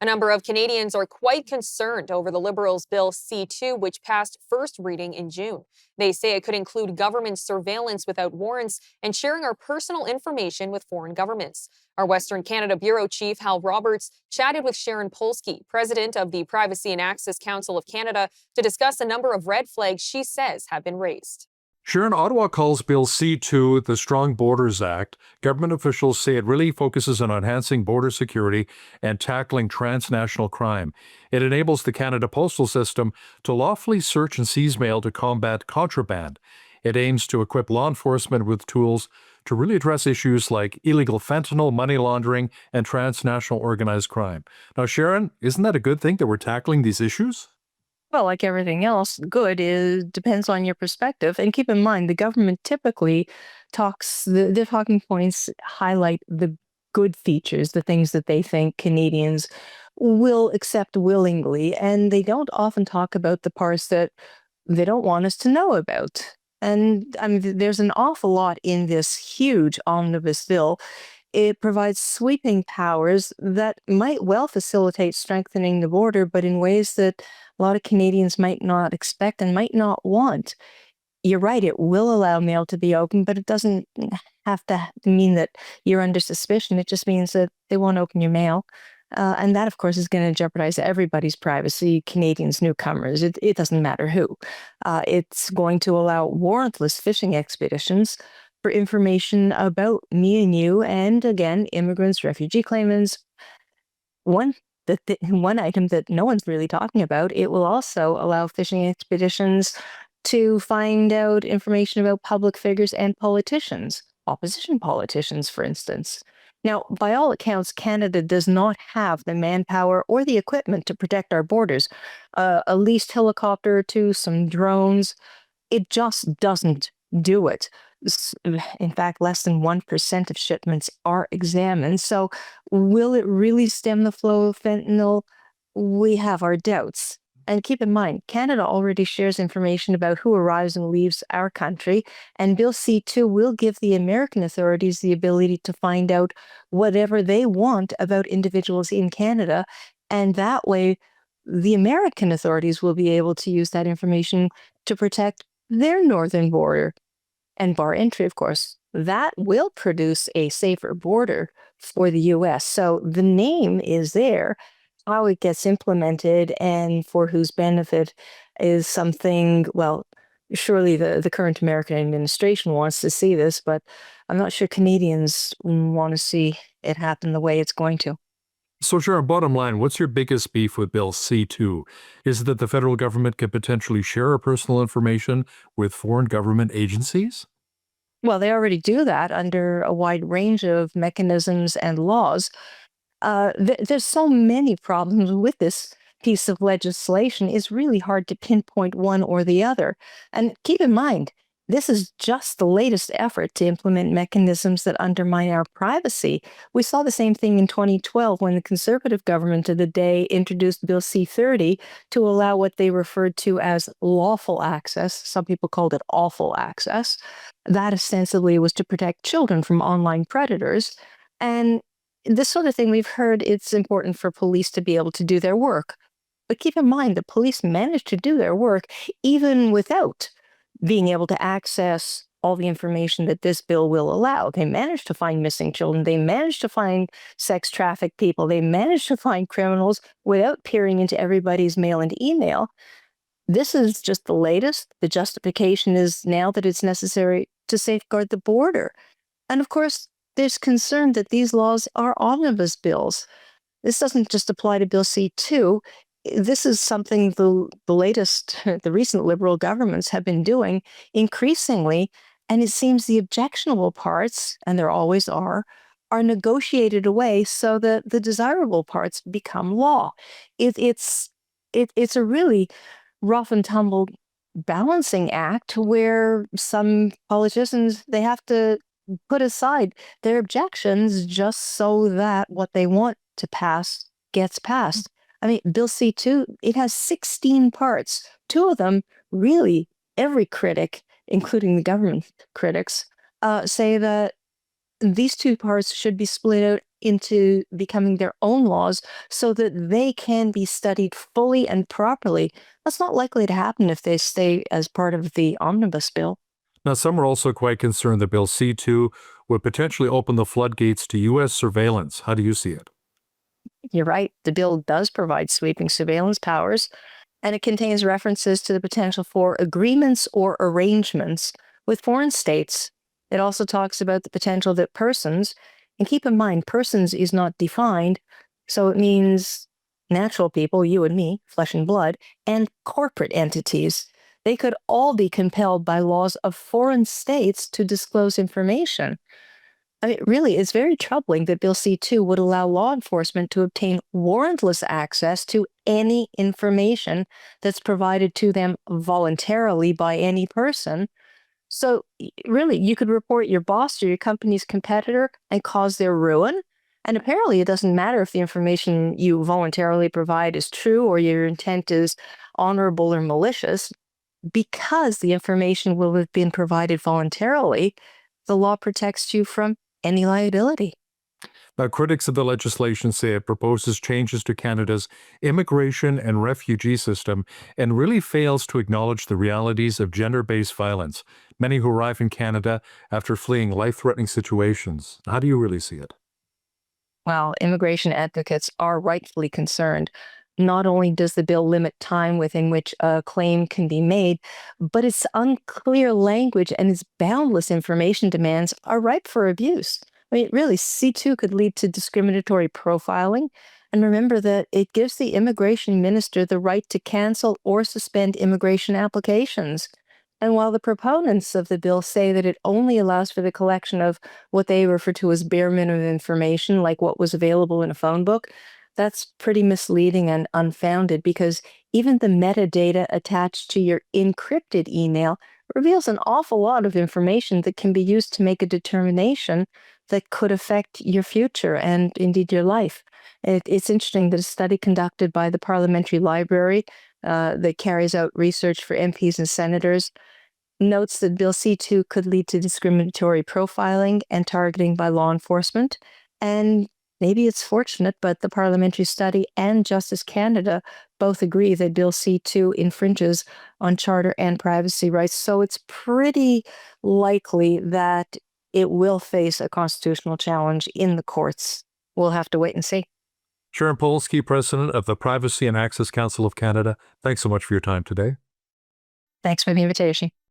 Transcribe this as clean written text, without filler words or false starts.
A number of Canadians are quite concerned over the Liberals' Bill C2, which passed first reading in June. They say it could include government surveillance without warrants and sharing our personal information with foreign governments. Our Western Canada Bureau Chief Hal Roberts chatted with Sharon Polsky, president of the Privacy and Access Council of Canada, to discuss a number of red flags she says have been raised. Sharon, Ottawa calls Bill C2 the Strong Borders Act. Government officials say it really focuses on enhancing border security and tackling transnational crime. It enables the Canada Postal System to lawfully search and seize mail to combat contraband. It aims to equip law enforcement with tools to really address issues like illegal fentanyl, money laundering, and transnational organized crime. Now, Sharon, isn't that a good thing that we're tackling these issues? Well, like everything else, good is depends on your perspective. And keep in mind, the government typically the talking points highlight the good features, the things that they think Canadians will accept willingly. And they don't often talk about the parts that they don't want us to know about. And I mean, there's an awful lot in this huge omnibus bill. It provides sweeping powers that might well facilitate strengthening the border, but in ways that a lot of Canadians might not expect and might not want. You're right, it will allow mail to be open, but it doesn't have to mean that you're under suspicion. It just means that they won't open your mail. And that, of course, is going to jeopardize everybody's privacy, Canadians, newcomers. It doesn't matter who. It's going to allow warrantless fishing expeditions for information about me and you, and again, immigrants, refugee claimants. One item that no one's really talking about, it will also allow fishing expeditions to find out information about public figures and politicians, opposition politicians, for instance. Now, by all accounts, Canada does not have the manpower or the equipment to protect our borders. A leased helicopter or two, some drones, it just doesn't do it. In fact, less than 1% of shipments are examined. So will it really stem the flow of fentanyl? We have our doubts. And keep in mind, Canada already shares information about who arrives and leaves our country, and Bill C2 will give the American authorities the ability to find out whatever they want about individuals in Canada, and that way the American authorities will be able to use that information to protect their northern border and bar entry, of course. That will produce a safer border for the U.S. So the name is there. How it gets implemented and for whose benefit is something, well, surely the current American administration wants to see this, but I'm not sure Canadians want to see it happen the way it's going to. So, Sharon, bottom line, what's your biggest beef with Bill C2? Is it that the federal government can potentially share our personal information with foreign government agencies? Well, they already do that under a wide range of mechanisms and laws. There's so many problems with this piece of legislation. It's really hard to pinpoint one or the other. And keep in mind, this is just the latest effort to implement mechanisms that undermine our privacy. We saw the same thing in 2012 when the Conservative government of the day introduced Bill C-30 to allow what they referred to as lawful access. Some people called it awful access. That ostensibly was to protect children from online predators. And this sort of thing, we've heard it's important for police to be able to do their work. But keep in mind, the police managed to do their work even without being able to access all the information that this bill will allow. They managed to find missing children. They managed to find sex trafficked people. They managed to find criminals without peering into everybody's mail and email. This is just the latest. The justification is now that it's necessary to safeguard the border. And of course, there's concern that these laws are omnibus bills. This doesn't just apply to Bill C2. This is something the recent Liberal governments have been doing increasingly, and it seems the objectionable parts, and there always are negotiated away so that the desirable parts become law. It's a really rough and tumble balancing act where some politicians, they have to put aside their objections just so that what they want to pass gets passed. I mean, Bill C2, it has 16 parts. Two of them, really, every critic, including the government critics, say that these two parts should be split out into becoming their own laws so that they can be studied fully and properly. That's not likely to happen if they stay as part of the omnibus bill. Now, some are also quite concerned that Bill C2 would potentially open the floodgates to U.S. surveillance. How do you see it? You're right, the bill does provide sweeping surveillance powers, and it contains references to the potential for agreements or arrangements with foreign states. It also talks about the potential that persons, and keep in mind, persons is not defined, so it means natural people, you and me, flesh and blood, and corporate entities. They could all be compelled by laws of foreign states to disclose information. I mean, really, it's very troubling that Bill C2 would allow law enforcement to obtain warrantless access to any information that's provided to them voluntarily by any person. So, really, you could report your boss or your company's competitor and cause their ruin. And apparently, it doesn't matter if the information you voluntarily provide is true or your intent is honorable or malicious, because the information will have been provided voluntarily. The law protects you from any liability. Now, critics of the legislation say it proposes changes to Canada's immigration and refugee system and really fails to acknowledge the realities of gender-based violence, many who arrive in Canada after fleeing life-threatening situations. How do you really see it? Well, immigration advocates are rightfully concerned. Not only does the bill limit time within which a claim can be made, but its unclear language and its boundless information demands are ripe for abuse. I mean, really, C2 could lead to discriminatory profiling. And remember that it gives the immigration minister the right to cancel or suspend immigration applications. And while the proponents of the bill say that it only allows for the collection of what they refer to as bare minimum information, like what was available in a phone book, that's pretty misleading and unfounded, because even the metadata attached to your encrypted email reveals an awful lot of information that can be used to make a determination that could affect your future and indeed your life. It's interesting that a study conducted by the Parliamentary Library that carries out research for MPs and senators notes that Bill C2 could lead to discriminatory profiling and targeting by law enforcement. And maybe it's fortunate, but the parliamentary study and Justice Canada both agree that Bill C2 infringes on charter and privacy rights. So it's pretty likely that it will face a constitutional challenge in the courts. We'll have to wait and see. Sharon Polsky, President of the Privacy and Access Council of Canada, thanks so much for your time today. Thanks for the invitation.